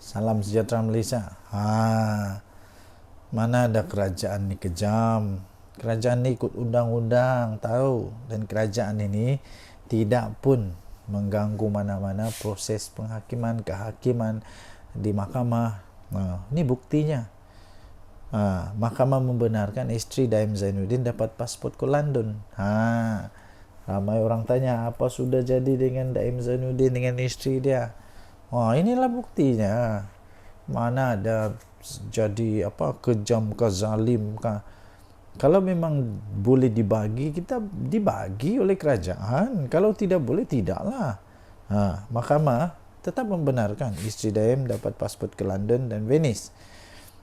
Salam sejahtera Malaysia. Mana ada kerajaan ni kejam. Kerajaan ni ikut undang-undang, tahu. Dan kerajaan ini tidak pun mengganggu mana-mana proses penghakiman, kehakiman di mahkamah. Ini buktinya. Mahkamah membenarkan isteri Daim Zainuddin dapat pasport ke London. Ramai orang tanya, apa sudah jadi dengan Daim Zainuddin, dengan isteri dia? Inilah buktinya. Mana ada jadi kejam ke zalim ke. Kalau memang boleh dibagi, kita dibagi oleh kerajaan. Kalau tidak boleh, tidaklah. Mahkamah tetap membenarkan isteri Daim dapat pasport ke London dan Venice.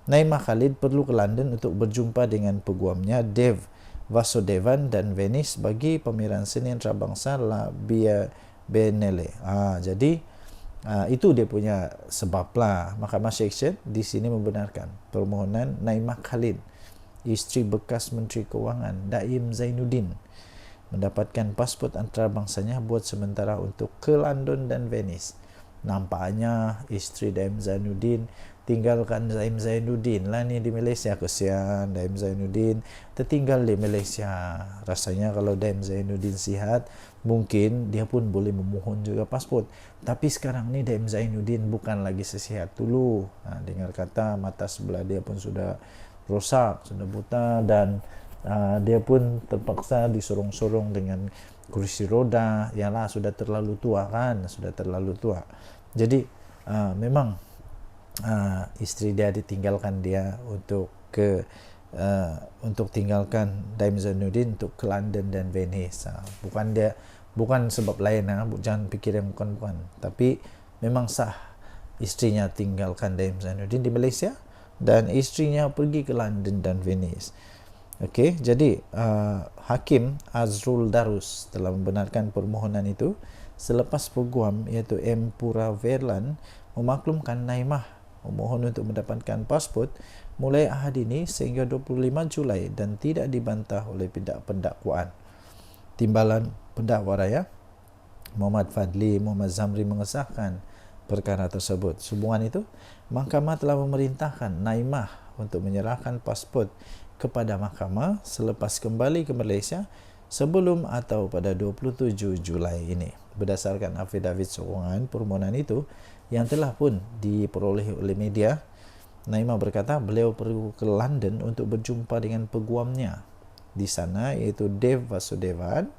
Naimah Khalid perlu ke London untuk berjumpa dengan peguamnya Dev Vasudevan dan Venice bagi pameran seni antarabangsa La Biennale. Jadi itu dia punya sebab lah. Mahkamah Seksyen di sini membenarkan permohonan Naimah Khalid, isteri bekas Menteri Kewangan Daim Zainuddin, mendapatkan pasport antarabangsanya buat sementara untuk ke London dan Venice. Nampaknya isteri Daim Zainuddin tinggalkan Daim Zainuddin lah ni di Malaysia. Kesian Daim Zainuddin tertinggal di Malaysia. Rasanya kalau Daim Zainuddin sihat, mungkin dia pun boleh memohon juga pasport. Tapi sekarang ni Daim Zainuddin bukan lagi sesihat dulu. Dengar kata mata sebelah dia pun sudah rosak, sudah buta, dan dia pun terpaksa disorong-sorong dengan kursi roda. Yalah, sudah terlalu tua kan, sudah terlalu tua. Jadi memang isteri dia ditinggalkan dia untuk tinggalkan Daim Zainuddin untuk ke London dan Venice. Bukan sebab lain, jangan fikir yang bukan. Tapi memang sah istrinya tinggalkan Daim Zainuddin di Malaysia dan istrinya pergi ke London dan Venice. Okey, jadi Hakim Azrul Darus telah membenarkan permohonan itu selepas peguam iaitu M. Pura Verlan memaklumkan Naimah memohon untuk mendapatkan pasport mulai Ahad ini sehingga 25 Julai dan tidak dibantah oleh pihak pendakwaan. Timbalan pendakwa raya Muhammad Fadli Muhammad Zamri mengesahkan perkara tersebut. Sehubungan itu, mahkamah telah memerintahkan Naimah untuk menyerahkan pasport kepada mahkamah selepas kembali ke Malaysia sebelum atau pada 27 Julai ini. Berdasarkan afidavit sokongan permohonan itu yang telah pun diperoleh oleh media, Naimah berkata beliau perlu ke London untuk berjumpa dengan peguamnya di sana iaitu Dev Vasudevan,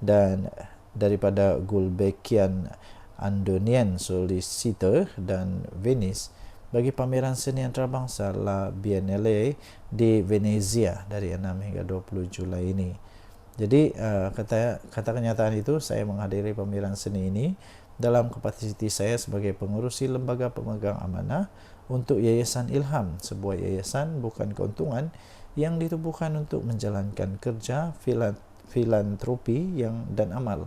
dan daripada Gulbenkian Andonian Solicitor dan Venice bagi pameran seni antarabangsa La Biennale di Venezia dari 6 hingga 20 Julai ini. Jadi kata kenyataan itu, saya menghadiri pameran seni ini dalam kapasiti saya sebagai pengurusi lembaga pemegang amanah untuk Yayasan Ilham, sebuah yayasan bukan keuntungan yang ditubuhkan untuk menjalankan kerja filantropi dan amal,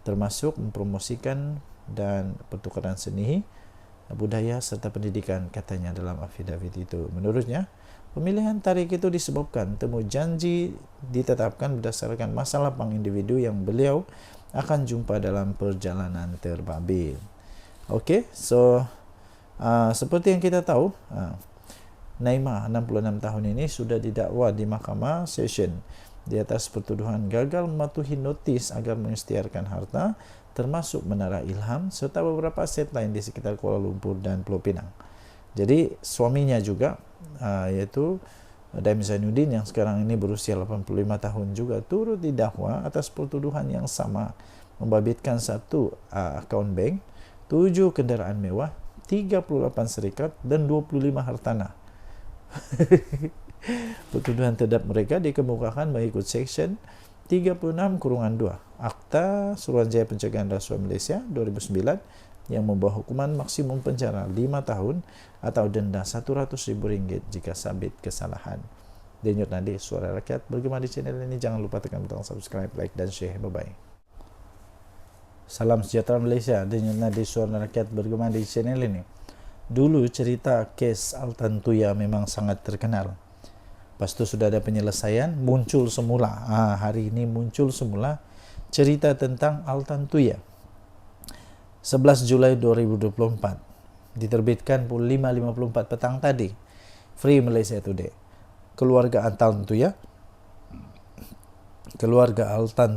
termasuk mempromosikan dan pertukaran seni, budaya serta pendidikan, katanya dalam afidavit itu. Menurutnya, pemilihan tarikh itu disebabkan temu janji ditetapkan berdasarkan masa lapang individu yang beliau akan jumpa dalam perjalanan terbabil. Okey, so seperti yang kita tahu, Naimah 66 tahun ini sudah didakwa di Mahkamah Seksyen di atas pertuduhan gagal mematuhi notis agar mengisytiharkan harta termasuk Menara Ilham serta beberapa aset lain di sekitar Kuala Lumpur dan Pulau Pinang. Jadi suaminya juga iaitu Daim Zainuddin yang sekarang ini berusia 85 tahun juga turut didakwa atas pertuduhan yang sama, membabitkan 1 akaun bank, 7 kenderaan mewah, 38 serikat dan 25 hartanah. Pertuduhan terhadap mereka dikemukakan mengikut Seksyen 36/2 Akta Suruhanjaya Pencegahan Rasuah Malaysia 2009 yang membawa hukuman maksimum penjara 5 tahun atau denda RM100,000 jika sabit kesalahan. Denyut Nadi, Suara Rakyat, bergema di channel ini. Jangan lupa tekan butang subscribe, like dan share. Bye-bye. Salam sejahtera Malaysia. Denyut Nadi, Suara Rakyat, bergema di channel ini. Dulu cerita kes Altan Tuya memang sangat terkenal. Lepas tu sudah ada penyelesaian, muncul semula. Hari ini muncul semula cerita tentang Altan Tuya. 11 Julai 2024. Diterbitkan pukul 5.54 petang tadi. Free Malaysia Today. Keluarga Altan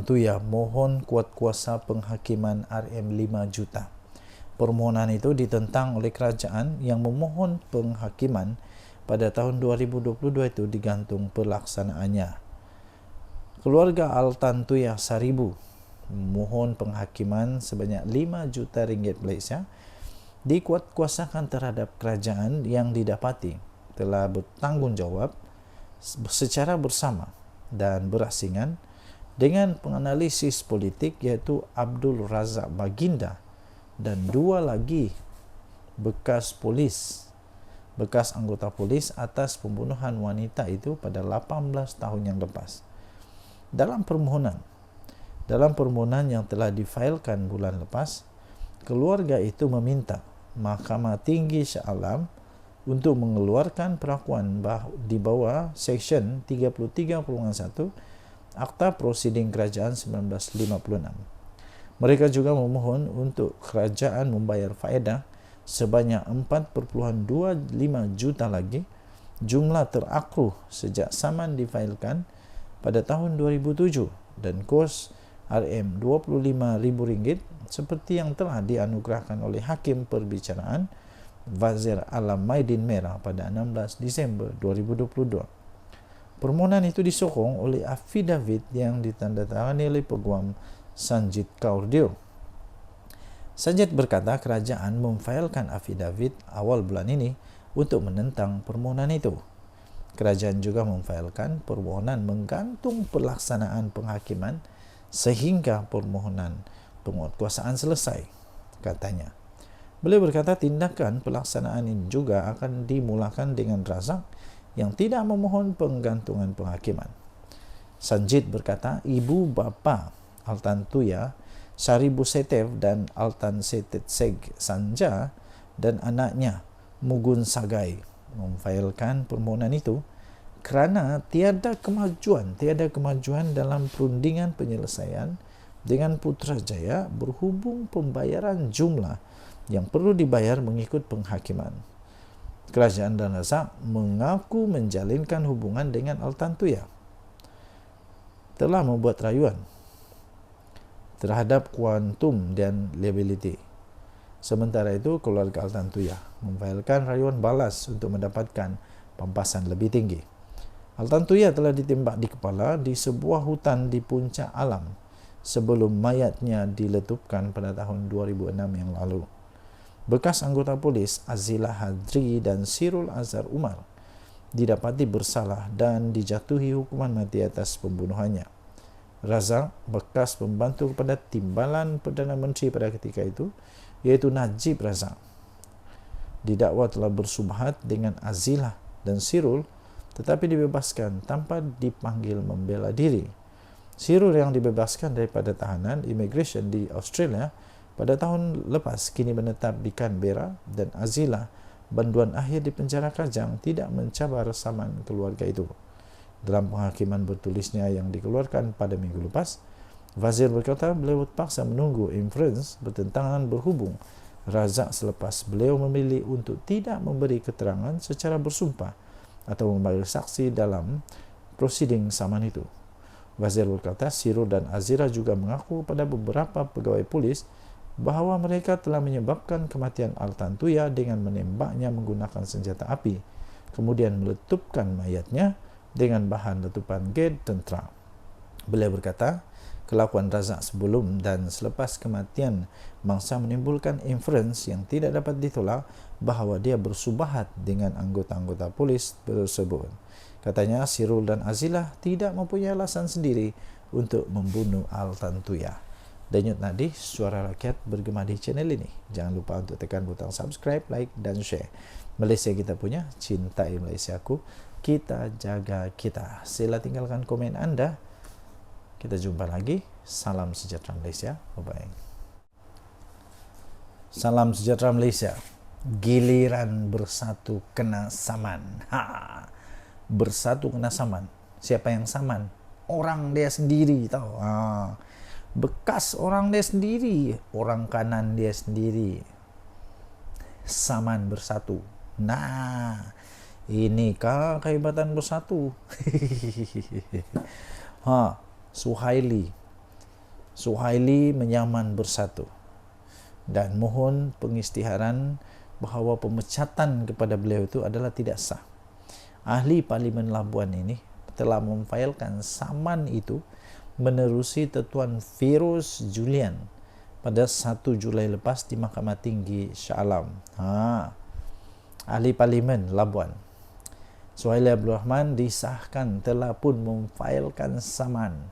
Tuya mohon kuat kuasa penghakiman RM5 juta. Permohonan itu ditentang oleh kerajaan yang memohon penghakiman pada tahun 2022 itu digantung pelaksanaannya. Keluarga Altan Tuya Saribu memohon penghakiman sebanyak 5 juta ringgit Malaysia dikuatkuasakan terhadap kerajaan yang didapati telah bertanggungjawab secara bersama dan berasingan dengan penganalisis politik iaitu Abdul Razak Baginda dan 2 lagi bekas anggota polis atas pembunuhan wanita itu pada 18 tahun yang lepas. Dalam permohonan yang telah difailkan bulan lepas, keluarga itu meminta Mahkamah Tinggi Shah Alam untuk mengeluarkan perakuan di bawah Seksyen 33.1 Akta Prosiding Kerajaan 1956. Mereka juga memohon untuk kerajaan membayar faedah sebanyak 4.25 juta lagi, jumlah terakruh sejak saman difailkan pada tahun 2007 dan kos RM25,000 seperti yang telah dianugerahkan oleh Hakim Perbicaraan Wazir Alam Maidin Merah pada 16 Disember 2022. Permohonan itu disokong oleh afidavit yang ditandatangani oleh Peguam Sanjit Kaur Deo. Sanjit berkata kerajaan memfailkan afidavit awal bulan ini untuk menentang permohonan itu. Kerajaan juga memfailkan permohonan menggantung pelaksanaan penghakiman sehingga permohonan penguatkuasaan selesai, katanya. Beliau berkata tindakan pelaksanaan ini juga akan dimulakan dengan Razak yang tidak memohon penggantungan penghakiman. Sanjit berkata ibu bapa Altan Tuya Saribu Setev dan Altan Setet Seg Sanja dan anaknya Mugun Sagai memfailkan permohonan itu kerana tiada kemajuan dalam perundingan penyelesaian dengan Putrajaya berhubung pembayaran jumlah yang perlu dibayar mengikut penghakiman. Kerajaan dan Razak mengaku menjalinkan hubungan dengan Altan Tuya, telah membuat rayuan terhadap kuantum dan liability. Sementara itu, keluarga Altan Tuya memfailkan rayuan balas untuk mendapatkan pampasan lebih tinggi. Altan Tuya telah ditembak di kepala di sebuah hutan di Puncak Alam sebelum mayatnya diletupkan pada tahun 2006 yang lalu. Bekas anggota polis Azilah Hadri dan Sirul Azhar Umar didapati bersalah dan dijatuhi hukuman mati atas pembunuhannya. Razak, bekas pembantu kepada Timbalan Perdana Menteri pada ketika itu, iaitu Najib Razak, didakwa telah bersubhat dengan Azilah dan Sirul tetapi dibebaskan tanpa dipanggil membela diri. Sirul yang dibebaskan daripada tahanan imigresen di Australia pada tahun lepas kini menetap di Canberra dan Azilah banduan akhir di penjara Kajang tidak mencabar saman keluarga itu. Dalam penghakiman bertulisnya yang dikeluarkan pada minggu lepas, Wazir berkata beliau terpaksa menunggu inferens bertentangan berhubung Razak selepas beliau memilih untuk tidak memberi keterangan secara bersumpah atau membayar saksi dalam prosiding saman itu. Wazir berkata Sirul dan Azira juga mengaku kepada beberapa pegawai polis bahawa mereka telah menyebabkan kematian Altan Tuya dengan menembaknya menggunakan senjata api, kemudian meletupkan mayatnya dengan bahan letupan gas tentera. Beliau berkata, kelakuan Razak sebelum dan selepas kematian mangsa menimbulkan inferens yang tidak dapat ditolak bahawa dia bersubahat dengan anggota-anggota polis tersebut. Katanya, Sirul dan Azilah tidak mempunyai alasan sendiri untuk membunuh Altan Tuya. Denyut nadi suara rakyat bergema di channel ini. Jangan lupa untuk tekan butang subscribe, like dan share. Malaysia kita punya, cintai Malaysiaku. Kita jaga kita. Sila tinggalkan komen anda. Kita jumpa lagi. Salam sejahtera Malaysia. Bye-bye. Salam sejahtera Malaysia. Giliran bersatu kena saman. bersatu kena saman. Siapa yang saman? Orang dia sendiri, tahu. Bekas orang dia sendiri, orang kanan dia sendiri. Saman bersatu. Nah, inikah kehebatan bersatu? Suhaili menyaman bersatu dan mohon pengisytiharan bahawa pemecatan kepada beliau itu adalah tidak sah. Ahli Parlimen Labuan ini telah memfailkan saman itu menerusi Tuan Feroz Julian pada 1 Julai lepas di Mahkamah Tinggi Shah Alam. Ahli Parlimen Labuan Suhaili Abdul Rahman disahkan telah pun memfailkan saman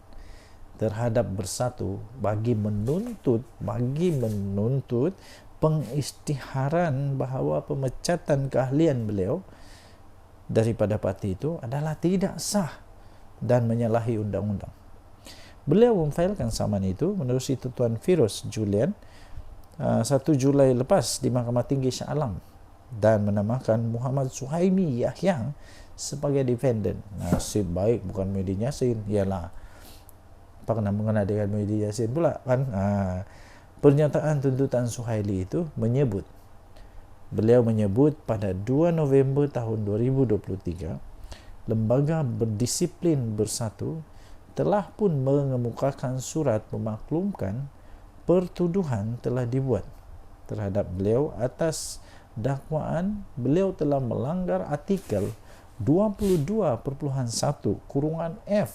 terhadap bersatu bagi menuntut pengisytiharan bahawa pemecatan keahlian beliau daripada parti itu adalah tidak sah dan menyalahi undang-undang. Beliau memfailkan saman itu menerusi Tuan Feroz Julian 1 Julai lepas di Mahkamah Tinggi Shah Alam dan menamakan Muhammad Suhaimi Yahya sebagai defendant. Nasib baik bukan Muhyiddin Yassin. Ialah apa kena mengena dengan Muhyiddin Yassin pula kan. Pernyataan tuntutan Suhaili itu beliau menyebut pada 2 November tahun 2023 Lembaga Berdisiplin Bersatu telah pun mengemukakan surat memaklumkan pertuduhan telah dibuat terhadap beliau atas dakwaan beliau telah melanggar artikel 22.1 F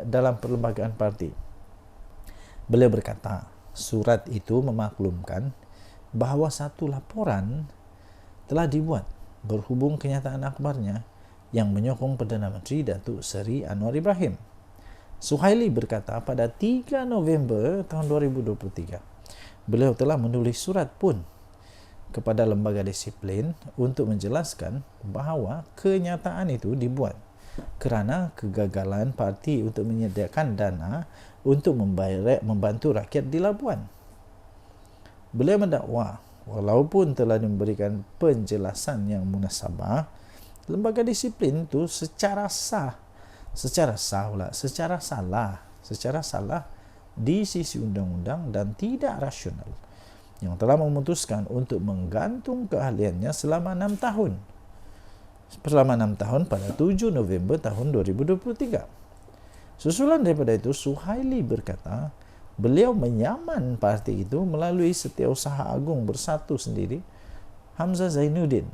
dalam perlembagaan parti. Beliau berkata, surat itu memaklumkan bahawa satu laporan telah dibuat berhubung kenyataan akhbarnya yang menyokong Perdana Menteri Datuk Seri Anwar Ibrahim. Suhaili berkata pada 3 November tahun 2023, beliau telah menulis surat pun kepada lembaga disiplin untuk menjelaskan bahawa kenyataan itu dibuat kerana kegagalan parti untuk menyediakan dana untuk membantu rakyat di Labuan. Beliau mendakwa walaupun telah memberikan penjelasan yang munasabah, lembaga disiplin itu secara salah di sisi undang-undang dan tidak rasional yang telah memutuskan untuk menggantung keahliannya selama 6 tahun pada 7 November tahun 2023. Susulan daripada itu, Suhaili berkata beliau menyaman parti itu melalui Setiausaha Agung Bersatu sendiri Hamzah Zainuddin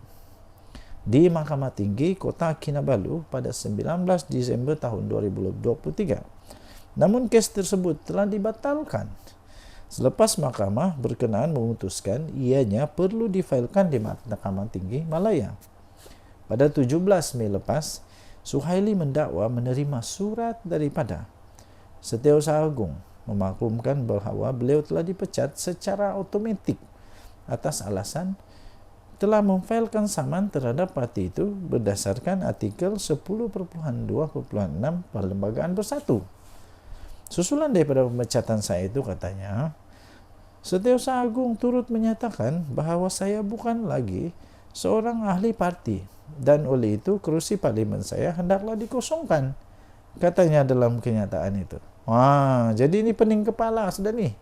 di Mahkamah Tinggi Kota Kinabalu pada 19 Disember tahun 2023. Namun kes tersebut telah dibatalkan selepas mahkamah berkenaan memutuskan ianya perlu difailkan di Mahkamah Tinggi Malaya. Pada 17 Mei lepas, Suhaili mendakwa menerima surat daripada Setiausaha Agung memaklumkan bahawa beliau telah dipecat secara automatik atas alasan telah memfailkan saman terhadap parti itu berdasarkan artikel 10.2.6 Perlembagaan Bersatu. Susulan daripada pemecatan saya itu katanya, Setiausaha Agung turut menyatakan bahawa saya bukan lagi seorang ahli parti dan oleh itu kerusi parlimen saya hendaklah dikosongkan, katanya dalam kenyataan itu. Jadi ini pening kepala sudah ni.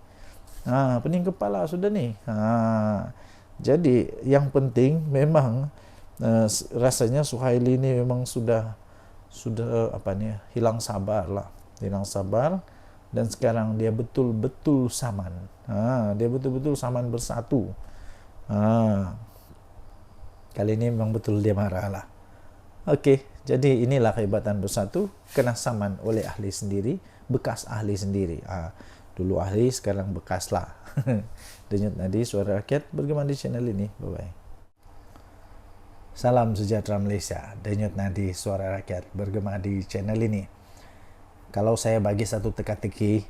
Jadi yang penting memang rasanya Suhaili ini memang sudah hilang sabar dan sekarang dia betul-betul saman. Dia betul-betul saman bersatu. Kali ini memang betul dia marah lah. Okey, jadi inilah kehebatan bersatu, kena saman oleh ahli sendiri, bekas ahli sendiri. Dulu ahli, sekarang bekas lah. Denyut Nadi, Suara Rakyat, bergema di channel ini. Bye-bye. Salam sejahtera Malaysia. Denyut Nadi, Suara Rakyat, bergema di channel ini. Kalau saya bagi satu teka-teki,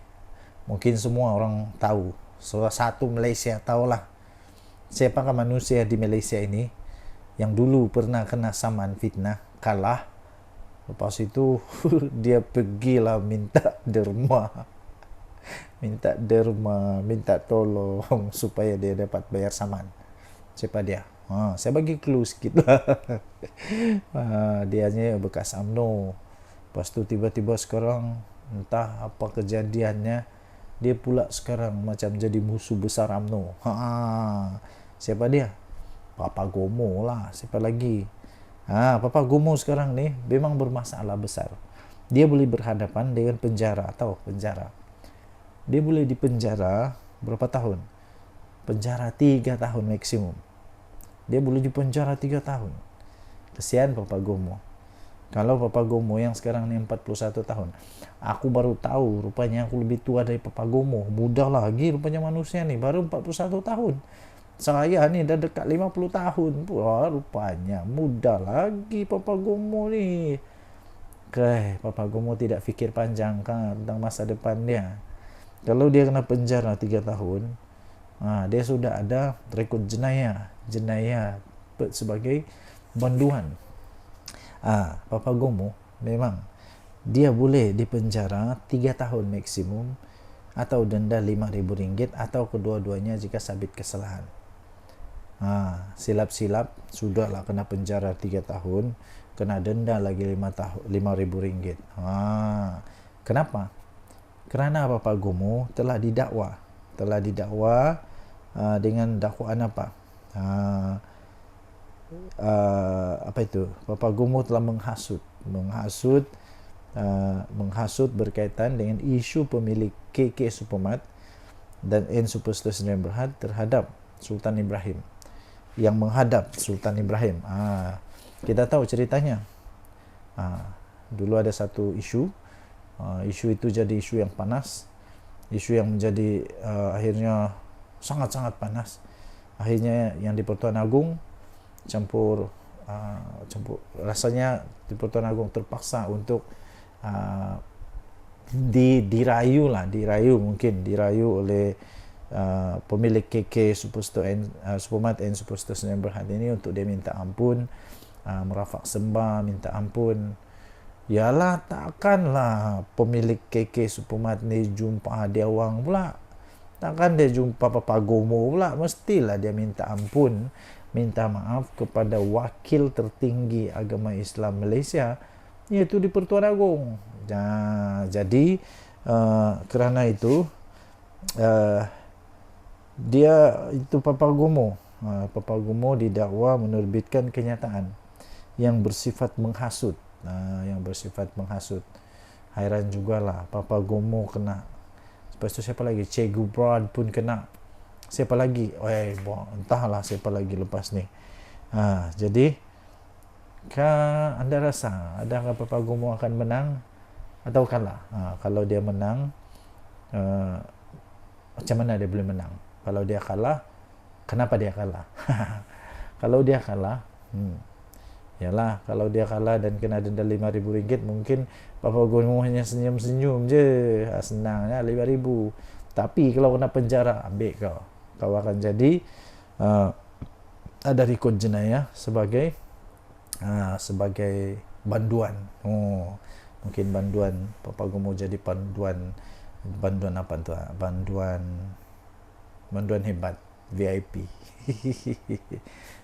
mungkin semua orang tahu. Satu Malaysia tahulah siapakah manusia di Malaysia ini yang dulu pernah kena saman fitnah, kalah. Lepas itu dia pergilah minta derma, minta tolong supaya dia dapat bayar saman. Siapa dia? Saya bagi clue sikit lah. Dianya bekas UMNO. Lepas tu tiba-tiba sekarang entah apa kejadiannya, dia pula sekarang macam jadi musuh besar UMNO. Siapa dia? Papagomo lah. Siapa lagi? Papagomo sekarang ni memang bermasalah besar. Dia boleh berhadapan dengan penjara atau penjara. Dia boleh dipenjara berapa tahun? Penjara 3 tahun maksimum. Dia boleh dipenjara 3 tahun. Kesian Papagomo. Kalau Papagomo yang sekarang ni 41 tahun. Aku baru tahu rupanya aku lebih tua dari Papagomo. Muda lagi rupanya manusia ni. Baru 41 tahun. Saya ni dah dekat 50 tahun. Rupanya muda lagi Papagomo ni. Papagomo tidak fikir panjang kan tentang masa depan dia. Kalau dia kena penjara 3 tahun, dia sudah ada rekod jenayah sebagai banduan. Papagomo memang dia boleh dipenjara 3 tahun maksimum atau denda RM5,000 atau kedua-duanya jika sabit kesalahan. Silap-silap sudahlah kena penjara 3 tahun, kena denda lagi RM5,000. Kenapa? Kerana Papagomo telah didakwa dengan dakwaan apa? Apa itu? Papagomo telah menghasut berkaitan dengan isu pemilik KK Supermart dan N Superstore Sdn Bhd terhadap Sultan Ibrahim, yang menghadap Sultan Ibrahim. Kita tahu ceritanya. Dulu ada satu isu itu jadi isu yang panas, isu yang menjadi akhirnya sangat-sangat panas. Akhirnya yang di Pertuan Agong campur rasanya di Pertuan Agong terpaksa untuk dirayu oleh pemilik KK Supermart and Superstore Sdn Bhd ini untuk dia minta ampun, merafak sembah minta ampun. Yalah, takkanlah pemilik KK Supermart ni jumpa dia Wang pula, takkan dia jumpa Papagomo pula, mestilah dia minta ampun, minta maaf kepada wakil tertinggi agama Islam Malaysia, iaitu di Pertuan Agong. Jadi kerana itu dia itu Papagomo didakwa menerbitkan kenyataan yang bersifat menghasut. Hairan jugalah, Papagomo kena. Lepas tu siapa lagi? Che Gubrad pun kena. Siapa lagi? Entahlah siapa lagi lepas ni. Jadi anda rasa adakah Papagomo akan menang atau kalah? Kalau dia menang, macam mana dia boleh menang? Kalau dia kalah, kenapa dia kalah? Kalau dia kalah, yalah, kalau dia kalah dan kena denda RM5,000, mungkin Papagomo hanya senyum-senyum je, senangnya RM5,000. Tapi kalau kena penjara, ambil kau akan jadi ada rekod jenayah sebagai banduan. Mungkin banduan Papagomo jadi banduan apa tu? Banduan hebat VIP.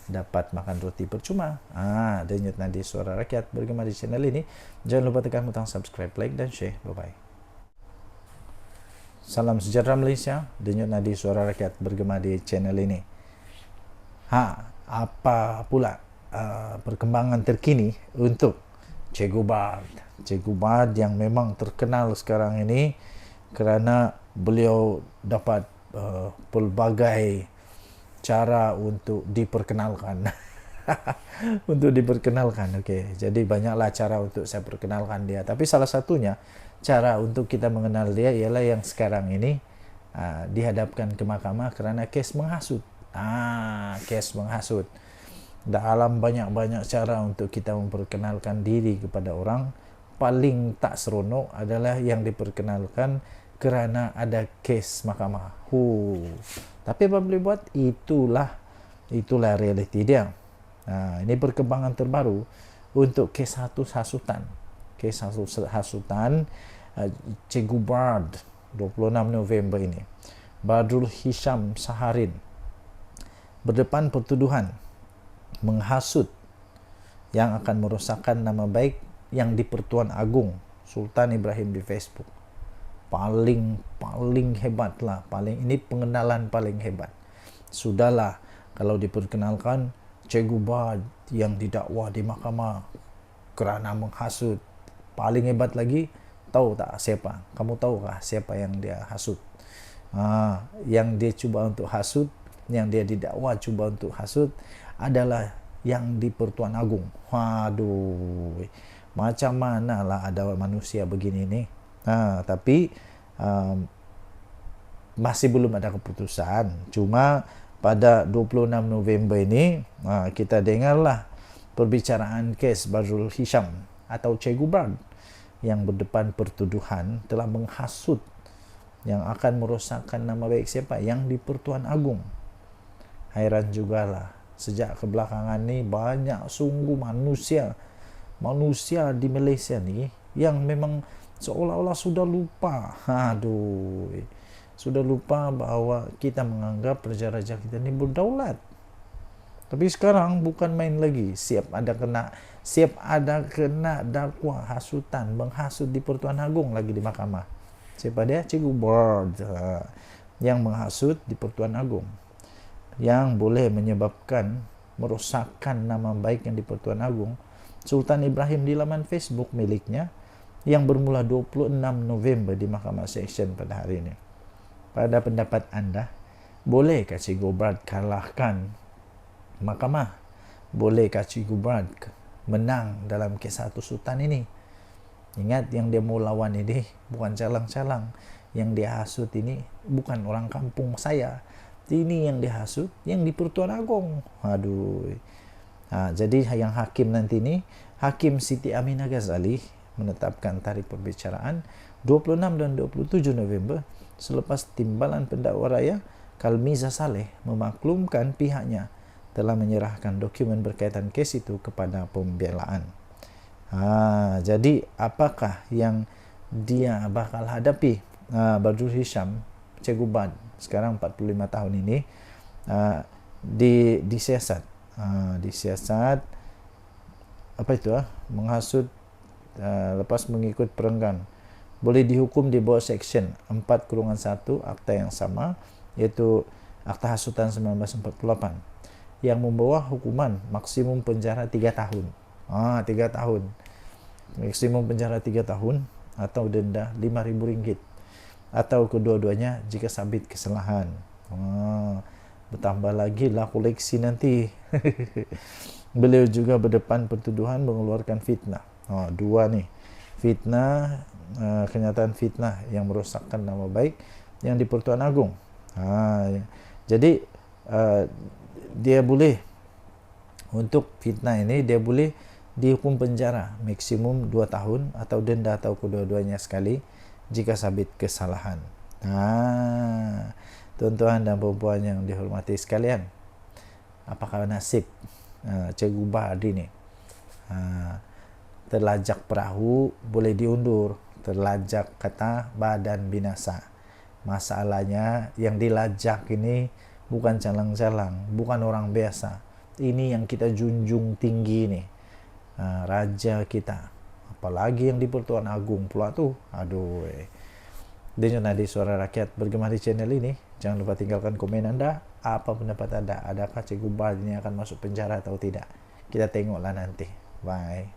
Dapat makan roti percuma. Denyut Nadi Suara Rakyat bergema di channel ini. Jangan lupa tekan butang subscribe, like dan share. Bye-bye. Salam sejahtera Malaysia. Denyut Nadi Suara Rakyat bergema di channel ini. Apa pula perkembangan terkini untuk Che Gubrad yang memang terkenal sekarang ini kerana beliau dapat pelbagai cara untuk diperkenalkan. Okey, jadi banyaklah cara untuk saya perkenalkan dia, tapi salah satunya cara untuk kita mengenal dia ialah yang sekarang ini dihadapkan ke mahkamah kerana kes menghasut. Dalam banyak-banyak cara untuk kita memperkenalkan diri kepada orang, paling tak seronok adalah yang diperkenalkan kerana ada kes mahkamah. Tapi apa boleh buat? Itulah realiti dia. Ini perkembangan terbaru untuk kes hasutan Che Gubrad 26 November ini. Badrul Hisham Saharin berdepan pertuduhan menghasut yang akan merosakkan nama baik yang di Pertuan Agung Sultan Ibrahim di Facebook. Paling hebat lah, ini pengenalan paling hebat. Sudahlah kalau diperkenalkan Che Gubad yang didakwa di mahkamah kerana menghasut. Paling hebat lagi, tahu tak siapa? Kamu tahukah siapa yang dia hasut? Yang dia cuba untuk hasut, yang dia didakwa cuba untuk hasut adalah yang di Pertuan Agung. Waduh, macam mana lah ada manusia begini nih. Tapi masih belum ada keputusan. Cuma pada 26 November ini kita dengarlah perbicaraan kes Badrul Hisham atau Che Gubad yang berdepan pertuduhan telah menghasut yang akan merosakkan nama baik siapa? Yang di Pertuan Agung. Hairan jugalah, sejak kebelakangan ni banyak sungguh manusia di Malaysia ni yang memang seolah-olah sudah lupa. Sudah lupa bahawa kita menganggap raja-raja kita ni berdaulat. Tapi sekarang bukan main lagi. Siap ada kena dakwa hasutan, menghasut di Pertuan Agung lagi di mahkamah. Siapa dia? Che Gubad yang menghasut di Pertuan Agung, yang boleh menyebabkan merosakkan nama baik yang di Pertuan Agung Sultan Ibrahim di laman Facebook miliknya yang bermula 26 November di Mahkamah Seksyen pada hari ini. Pada pendapat anda, bolehkah Che Gubad kalahkan mahkamah? Bolehkah Che Gubad menang dalam kes satu sultan ini? Ingat, yang dia mau lawan ini bukan calang-calang. Yang dia hasut ini bukan orang kampung saya. Ini yang dihasut yang di Pertuan Agung. Jadi yang hakim nanti ini, Hakim Siti Aminah Ghazali menetapkan tarikh perbicaraan 26 dan 27 November selepas timbalan pendakwa raya Kalmiza Saleh memaklumkan pihaknya telah menyerahkan dokumen berkaitan kes itu kepada pembelaan. Jadi apakah yang dia bakal hadapi Badrul Hisham, Che Gubad sekarang 45 tahun ini disiasat apa itu menghasut lepas mengikut perenggan, boleh dihukum di bawah Seksyen 4/1 akta yang sama, yaitu Akta Hasutan 1948, yang membawa hukuman maksimum penjara 3 tahun. 3 tahun. Maksimum penjara 3 tahun atau denda RM5.000 atau kedua-duanya jika sabit kesalahan. Bertambah lagi lah koleksi nanti. Beliau juga berdepan pertuduhan mengeluarkan fitnah. Dua nih. Fitnah, kenyataan fitnah yang merosakkan nama baik yang di Pertuan Agung. Jadi dia boleh, untuk fitnah ini dia boleh dihukum penjara maksimum 2 tahun atau denda atau kedua-duanya sekali jika sabit kesalahan. Tuan-tuan dan puan-puan yang dihormati sekalian, apakah nasib Che Gubad ini? Terlajak perahu boleh diundur, terlajak kata badan binasa. Masalahnya yang dilajak ini bukan calang-calang, bukan orang biasa. Ini yang kita junjung tinggi nih, raja kita. Apalagi yang di Pertuan Agung pula tuh. Denyut Nadi Suara Rakyat bergema di channel ini. Jangan lupa tinggalkan komen anda. Apa pendapat anda? Adakah Che Gubad ini akan masuk penjara atau tidak? Kita tengoklah nanti. Bye.